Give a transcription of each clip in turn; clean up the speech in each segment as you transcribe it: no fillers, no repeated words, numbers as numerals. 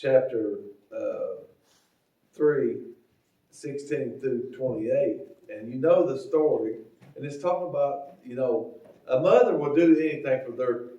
chapter 3, 16 through 28, and you know the story, and it's talking about, a mother will do anything for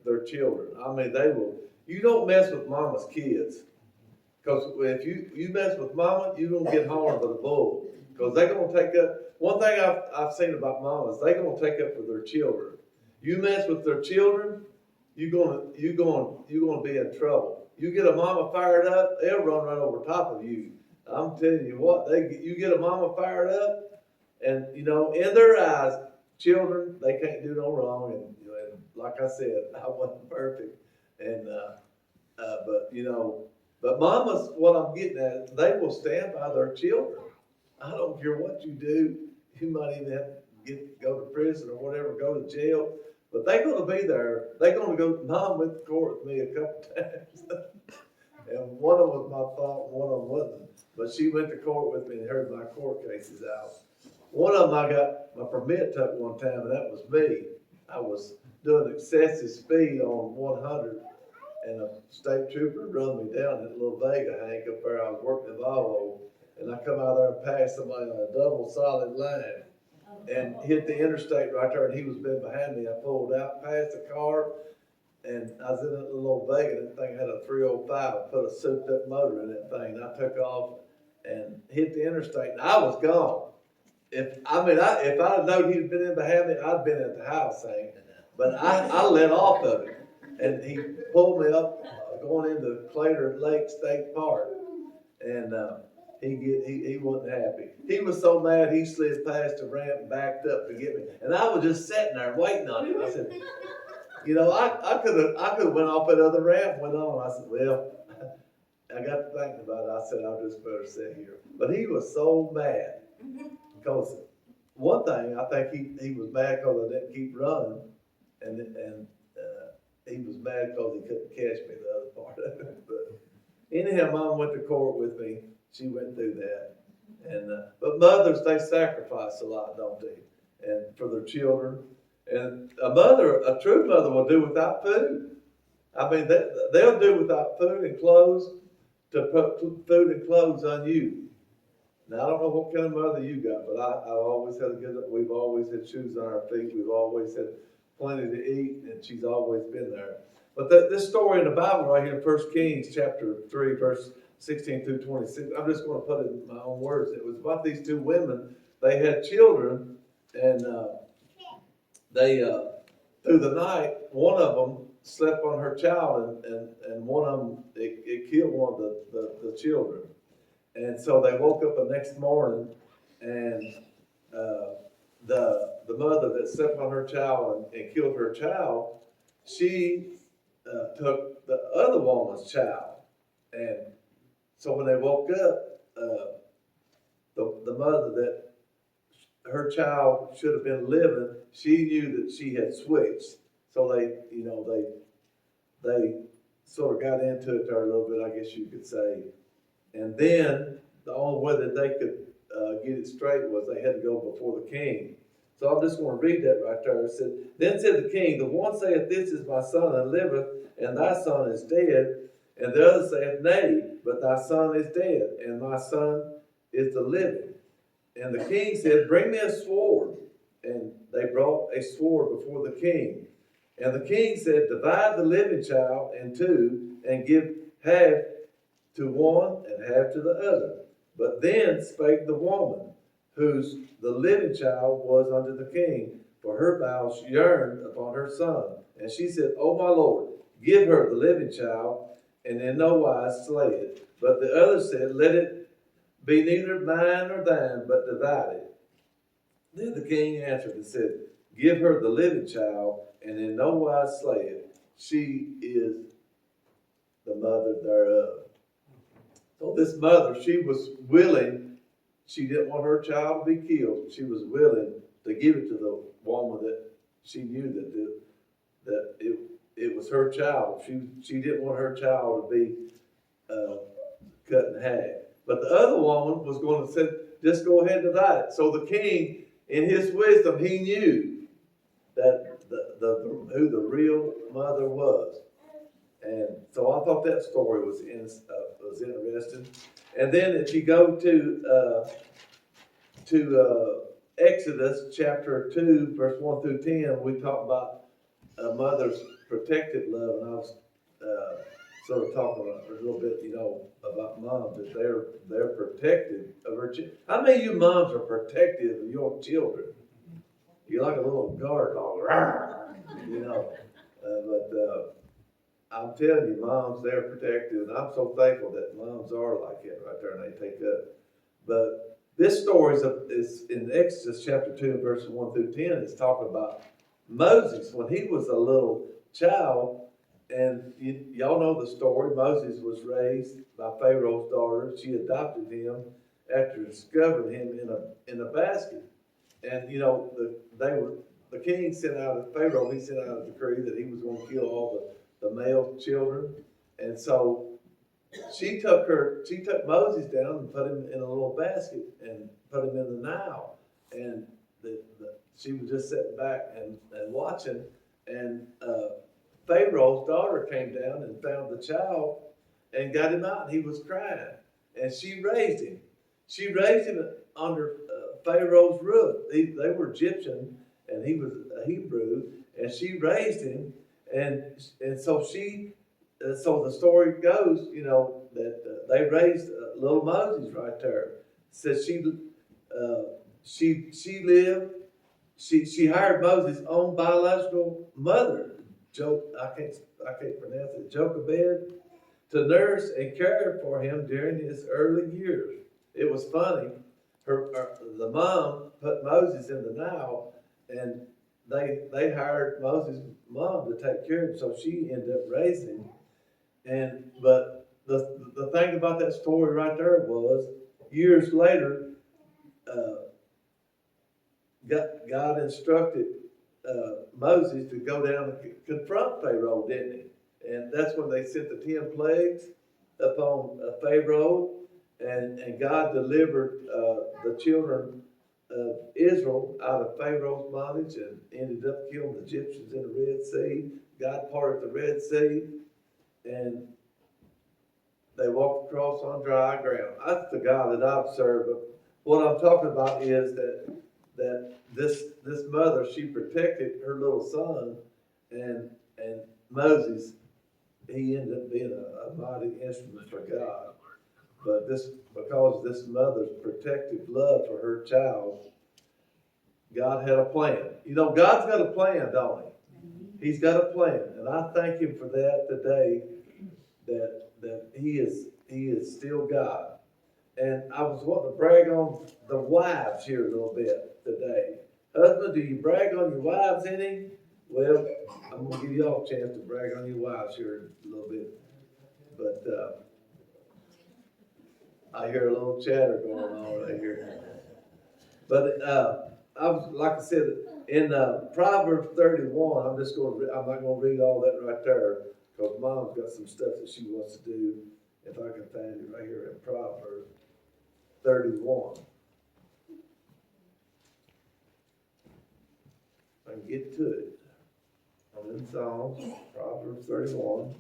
their children. I mean, they will. You don't mess with mama's kids, because if you mess with mama, you're going to get harmed by the bull, because they're going to take up, one thing I've seen about mamas, they're going to take up for their children. You mess with their children, you're gonna be in trouble. You get a mama fired up, they'll run right over top of you. I'm telling you what, you get a mama fired up, and in their eyes, children, they can't do no wrong. And like I said, I wasn't perfect, and but mamas, what I'm getting at, they will stand by their children. I don't care what you do. You might even have to go to prison or whatever, go to jail. But they're going to be there. They're going to go. Mom went to court with me a couple times. And one of them was my fault, one of them wasn't. But she went to court with me and heard my court cases out. One of them I got my permit took one time, and that was me. I was doing excessive speed on 100, and a state trooper run me down at Little Vega, Hank, up there. I was working at Volvo, and I come out there and pass somebody on a double solid line and hit the interstate right there, and he was been behind me. I pulled out past the car, and I was in that little Vega, and that thing had a 305. I put a souped up motor in that thing, and I took off and hit the interstate, and I was gone. If I'd known he'd been in behind me, I'd been at the house, saying, but I let off of it, and he pulled me up going into Claytor Lake State Park, and he wasn't happy. He was so mad he slid past the ramp and backed up to get me, and I was just sitting there waiting on him. I said, I could have went off that other ramp, went on. I said, well, I got to thinking about it. I said, I'll just better sit here. But he was so mad because one thing, I think he was mad because I didn't keep running, and he was mad because he couldn't catch me, the other part of it. But anyhow, Mom went to court with me. She went through that. And but mothers, they sacrifice a lot, don't they? And for their children. And a true mother will do without food. I mean, they'll do without food and clothes to put food and clothes on you. Now, I don't know what kind of mother you got, but I've always had we've always had shoes on our feet. We've always had plenty to eat, and she's always been there. But this story in the Bible right here in 1 Kings chapter 3, verse 16 through 26, I'm just going to put it in my own words. It was about these two women. They had children, and they, through the night, one of them slept on her child, and one of them, it killed one of the children. And so they woke up the next morning, and the mother that slept on her child and killed her child, she took the other woman's child. And so when they woke up, the mother that her child should have been living, she knew that she had switched. So they sort of got into it there a little bit, I guess you could say. And then the only way that they could get it straight was they had to go before the king. So I'm just going to read that right there. It said, then said the king, the one saith, this is my son and liveth, and thy son is dead. And the other saith, nay, but thy son is dead, and my son is the living. And the king said, bring me a sword. And they brought a sword before the king. And the king said, divide the living child in two, and give half to one and half to the other. But then spake the woman, whose the living child was unto the king, for her bowels yearned upon her son. And she said, O my lord, give her the living child, and in no wise slay it. But the other said, let it be neither mine nor thine, but divided. Then the king answered and said, give her the living child, and in no wise slay it. She is the mother thereof. So this mother, she was willing, she didn't want her child to be killed. She was willing to give it to the woman that she knew that it was her child. She didn't want her child to be cut in half. But the other woman was going to say, just go ahead and divide it. So the king, in his wisdom, he knew that who the real mother was. And so I thought that story was was interesting. And then if you go to Exodus chapter 2, verse 1 through 10, we talk about a mother's protective love, and I was sort of talking a little bit, about moms, that they're protective of her children. How many of you moms are protective of your children? You're like a little guard dog, but I'm telling you, moms, they're protective, and I'm so thankful that moms are like that right there, and they take up. But this story is in Exodus chapter 2, verses 1 through 10. It's talking about Moses when he was a little child. And y'all know the story. Moses was raised by Pharaoh's daughter. She adopted him after discovering him in a basket. And the king sent out Pharaoh. He sent out a decree that he was going to kill all the male children. And so she took Moses down and put him in a little basket and put him in the Nile. And she was just sitting back and watching. And Pharaoh's daughter came down and found the child and got him out, and he was crying. And she raised him. She raised him under Pharaoh's roof. They were Egyptian, and he was a Hebrew, and she raised him. And so so the story goes, that they raised little Moses right there. Says she hired Moses' own biological mother, I can't pronounce it, Jochebed, to nurse and care for him during his early years. It was funny. The mom put Moses in the Nile, and they hired Moses' mom to take care of him, so she ended up raising him. But the thing about that story right there was, years later, God instructed Moses to go down and confront Pharaoh, didn't he? And that's when they sent the 10 plagues upon Pharaoh, and God delivered the children of Israel out of Pharaoh's bondage and ended up killing the Egyptians in the Red Sea. God parted the Red Sea, and they walked across on dry ground. That's the God that I've served. But what I'm talking about is that this mother, she protected her little son, and Moses, he ended up being a mighty instrument for God. But because this mother's protective love for her child, God had a plan. God's got a plan, don't he? He's got a plan, and I thank him for that today. That he is still God. And I was wanting to brag on the wives here a little bit today. Husband, do you brag on your wives any? Well, I'm going to give y'all a chance to brag on your wives here a little bit. But I hear a little chatter going on right here. But like I said, in Proverbs 31, I'm not going to read all that right there, because Mom's got some stuff that she wants to do. If I can find it right here in Proverbs 31. I can get to it. I'm in Psalms, Proverbs 31.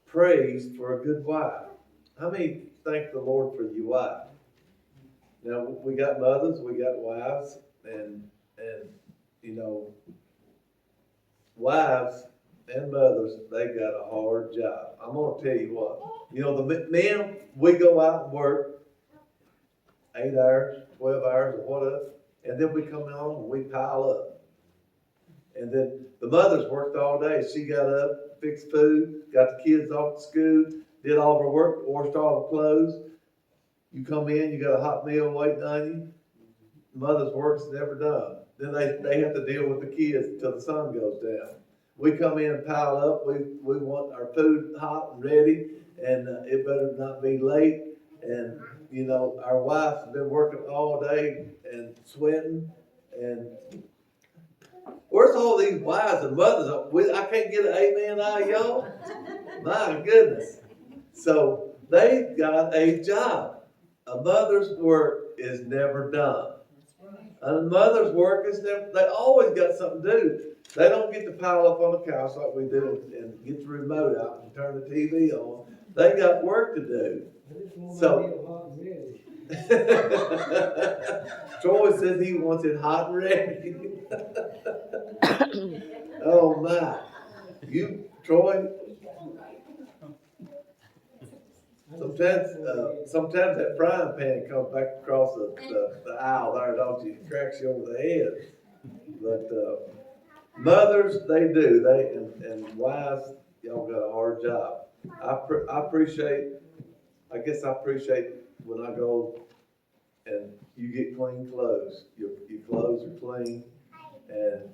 Praise for a good wife. How many thank the Lord for your wife? Now, we got mothers, we got wives, and wives and mothers, they got a hard job. I'm going to tell you what. The men, we go out and work 8 hours, 12 hours, or whatever, and then we come home and we pile up. And then the mothers worked all day. She got up, fixed food, got the kids off to school, did all of her work, washed all the clothes. You come in, you got a hot meal waiting on you. Mother's work's never done. Then they have to deal with the kids until the sun goes down. We come in and pile up. We want our food hot and ready, and it better not be late. And our wives have been working all day and sweating. And where's all these wives and mothers? I can't get an amen out of y'all. My goodness. So they got a job. A mother's work is never done. A mother's work is never. They always got something to do. They don't get to pile up on the couch like we do and get the remote out and turn the TV on. They got work to do. So, Troy says he wants it hot and ready. Oh my, Troy, sometimes that frying pan comes back across the aisle there, don't you? It cracks you over the head. But, mothers, they do, and wives, y'all got a hard job. I appreciate when I go and you get clean clothes. Your clothes are clean, and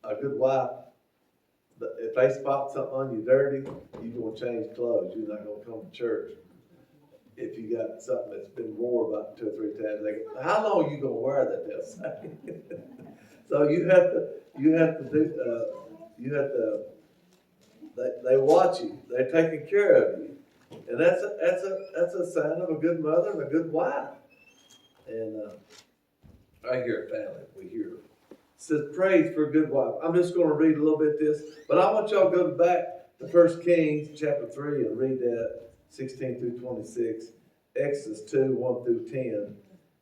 a good wife, if they spot something on you dirty, you're gonna change clothes. You're not gonna come to church. If you got something that's been worn about 2 or 3 times, they go, how long are you gonna wear that? They'll say. So you have to, they watch you. They're taking care of you. And that's a sign of a good mother and a good wife. And I hear family, we hear it. Says praise for a good wife. I'm just going to read a little bit of this, but I want y'all to go back to 1 Kings chapter 3 and read that 16 through 26, Exodus 2, 1 through 10.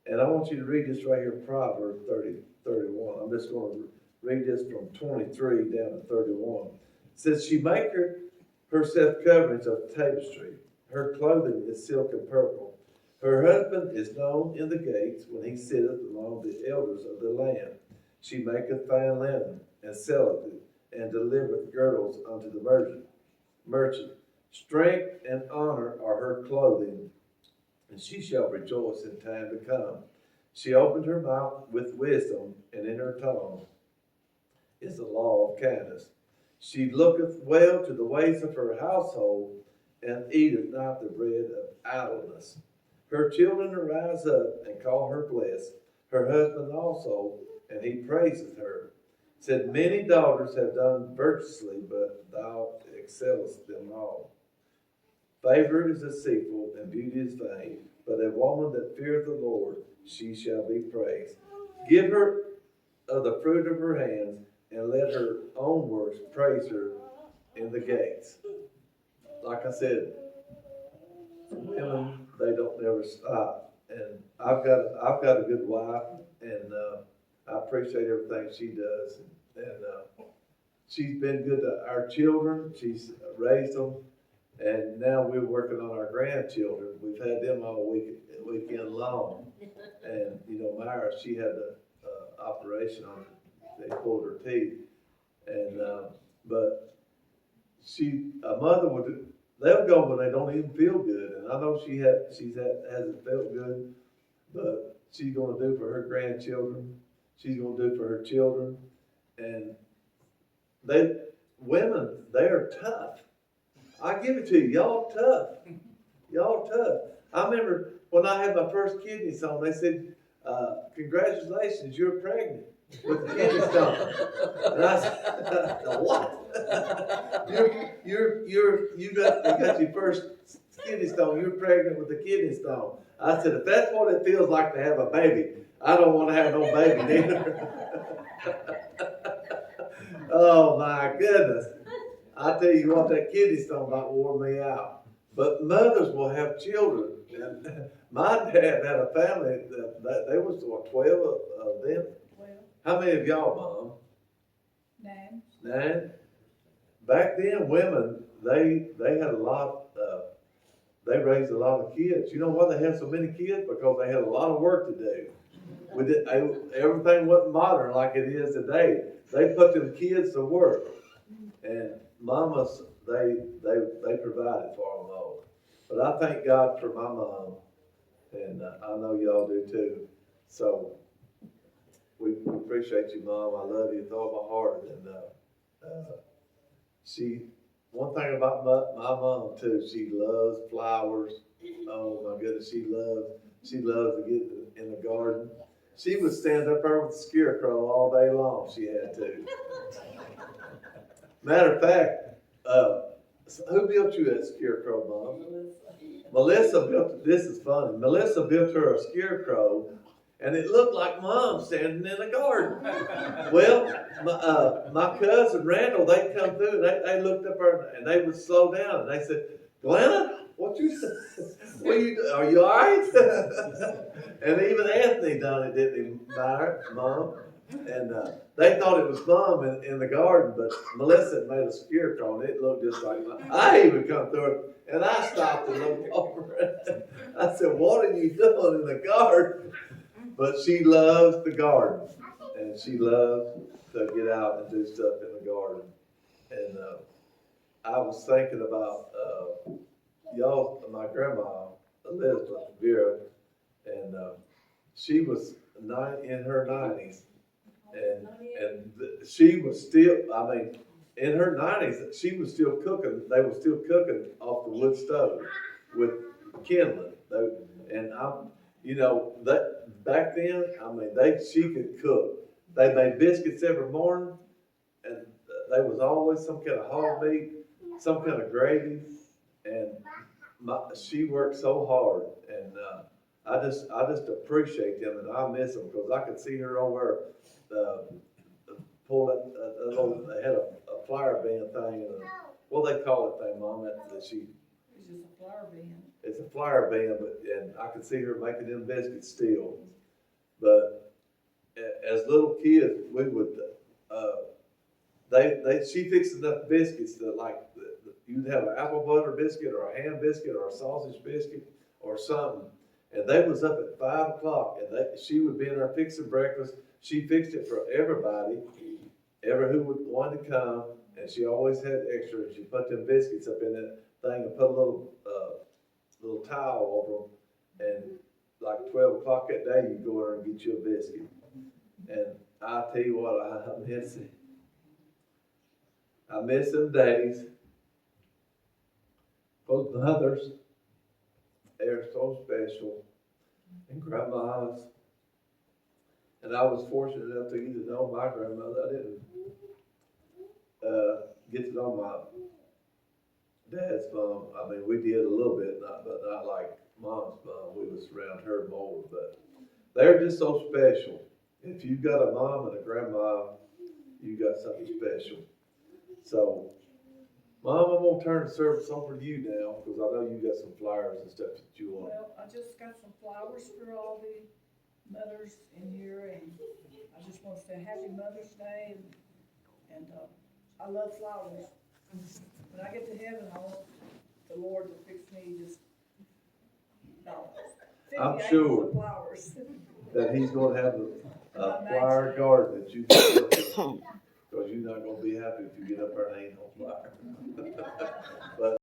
And I want you to read this right here, Proverbs 30, 31. I'm just going to read this from 23 down to 31. It says, she make herself coverings of tapestry. Her clothing is silk and purple. Her husband is known in the gates when he sitteth among the elders of the land. She maketh fine linen, and selleth it, and delivereth girdles unto the merchant. Strength and honor are her clothing, and she shall rejoice in time to come. She opened her mouth with wisdom, and in her tongue is the law of kindness. She looketh well to the ways of her household, and eateth not the bread of idleness. Her children arise up and call her blessed, her husband also, and he praiseth her. Said, many daughters have done virtuously, but thou excellest them all. Favor is deceitful, and beauty is vain, but a woman that feareth the Lord, she shall be praised. Give her of the fruit of her hands, and let her own works praise her in the gates. Like I said, women, they don't never stop. And I've got a good wife, and I appreciate everything she does. And she's been good to our children. She's raised them. And now we're working on our grandchildren. We've had them all weekend long. And, Myra, she had the operation on, they pulled her teeth. And, but a mother would, they'll go when they don't even feel good. And I know hasn't felt good, but she's going to do for her grandchildren. She's going to do for her children. And women, they are tough. I give it to you. Y'all tough. Y'all tough. I remember when I had my first kidney stone, they said, congratulations, you're pregnant with the kidney stone. And I said, what? You got your first kidney stone. You're pregnant with a kidney stone. I said, if that's what it feels like to have a baby, I don't want to have no baby neither. Oh my goodness. I tell you what, that kidney stone about wore me out. But mothers will have children. And my dad had a family that they was 12 of them. 12. How many of y'all, Mom? 9. Back then, women, they had a lot. They raised a lot of kids. You know why they had so many kids? Because they had a lot of work to do. Everything wasn't modern like it is today. They put them kids to work, and mamas, they provided for them all. But I thank God for my mom, and I know y'all do too. So we appreciate you, Mom. I love you with all my heart. And one thing about my mom too, she loves flowers. Oh my goodness, she loves to get in the garden. She would stand up there with the scarecrow all day long. She had to. Matter of fact, who built you that scarecrow, Mom? Melissa built. This is funny. Melissa built her a scarecrow, and it looked like Mom standing in the garden. Well, my cousin Randall, they come through and they looked up her and they would slow down and they said, Glenna, what you what you do? Are you all right? And even Anthony done it, didn't he, Mom? And they thought it was Mom in the garden, but Melissa had made a scarecrow and it looked just like Mom. I even come through it and I stopped and looked over it. I said, what are you doing in the garden? But she loves the garden and she loves to get out and do stuff in the garden. And I was thinking about y'all, my grandma, Elizabeth Vera, and she was in her 90s, and she was still, I mean, in her 90s, she was still cooking. They were still cooking off the wood stove with kindling. And I'm, you know, that back then, I mean, she could cook. They made biscuits every morning, and there was always some kind of hog meat, some kind of gravy, and she worked so hard, and I just appreciate them, and I miss them because I could see her over pull that little. They had a flower band thing, and what they call it thing, Mom? That she. It's just a flower band. It's a flower band, and I could see her making them biscuits still. But as little kids, we would. She fixed enough biscuits that like you'd have an apple butter biscuit or a ham biscuit or a sausage biscuit or something, and they was up at 5 o'clock, and she would be in there fixing breakfast. She fixed it for everybody, who would want to come, and she always had extra. And she put them biscuits up in that thing and put a little towel over them, and like 12 o'clock that day, you go in there and get you a biscuit. And I tell you what, I miss it. I miss them days. Those mothers, they're so special. And grandmas. And I was fortunate enough to get to know my grandmother. I didn't get to know my dad's mom. I mean, we did a little bit, but not like Mom's mom. We was around her more. But they're just so special. If you've got a mom and a grandma, you got something special. So, Mom, I'm going to turn the service over to you now because I know you got some flyers and stuff that you want. Well, I just got some flowers for all the mothers in here, and I just want to say Happy Mother's Day, and I love flowers. When I get to heaven, I want the Lord to fix me just, no, 50 I'm acres sure of flowers. that he's going to have a flower garden that you can work with, because you're not going to be happy if you get up there and ain't no flower. But